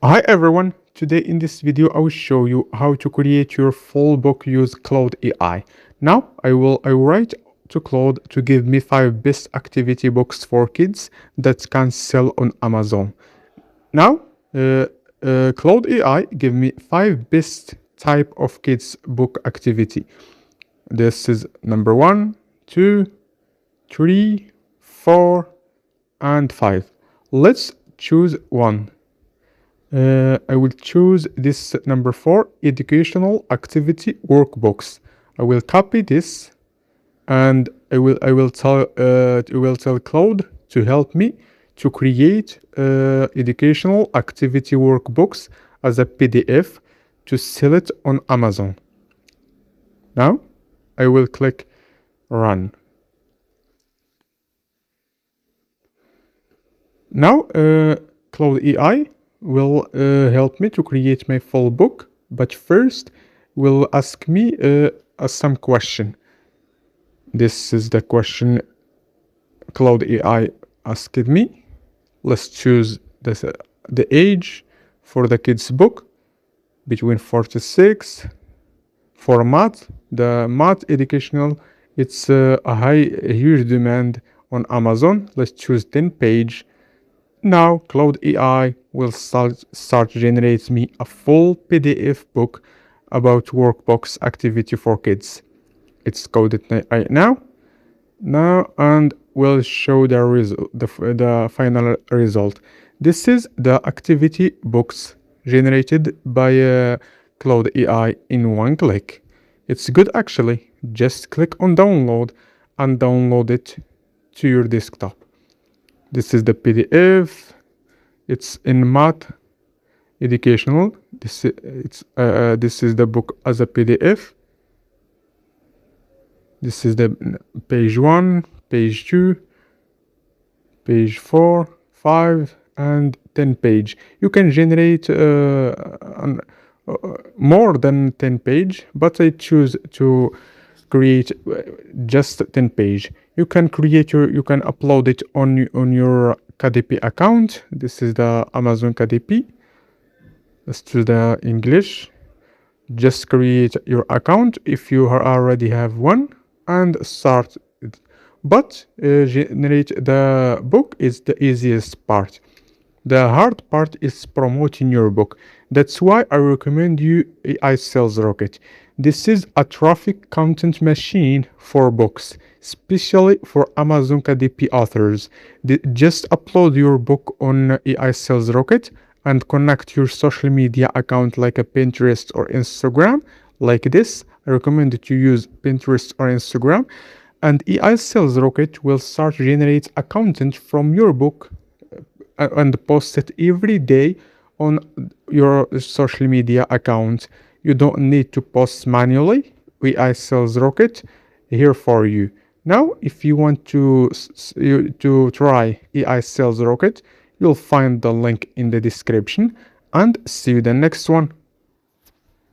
Hi everyone, today in this video I will show you how to create your full book use Claude AI. Now I will write to Claude to give me 5 best activity books for kids that can sell on Amazon. Now Claude AI give me 5 best type of kids book activity. This is number 1, 2, 3, 4 and 5. Let's choose one. I will choose this number 4 educational activity workbooks. I will copy this and I will tell Claude to help me to create educational activity workbooks as a PDF to sell it on Amazon. Now I will click run. Now Claude AI will help me to create my full book, but first will ask me some question. This is the question Claude AI asked me. Let's choose the age for the kids book between 4 to 6. For math, the math educational, it's a huge demand on Amazon. Let's choose 10 page. Now Claude AI will start generate me a full PDF book about workbooks activity for kids. It's coded right now. And will show the final result. This is the activity books generated by Claude AI in one click. It's good actually. Just click on download and download it to your desktop. This is the PDF. It's in math educational. This is the book as a PDF. This is the page 1, page 2, page 4, 5, and 10 page. You can generate more than 10 page, but I choose to create just 10 page. You can upload it on your KDP account. This is the Amazon KDP. Let's choose the English. Just create your account if you already have one and start it. But generate the book is the easiest part. The hard part is promoting your book. That's why I recommend you AI Sales Rocket. This is a traffic content machine for books, especially for Amazon KDP authors. Just upload your book on AI Sales Rocket and connect your social media account like a Pinterest or Instagram. Like this, I recommend that you use Pinterest or Instagram, and AI Sales Rocket will start generate a content from your book and post it every day on your social media account. You don't need to post manually. AI Sales Rocket here for you. Now, if you want to try AI Sales Rocket, you'll find the link in the description, and see you the next one.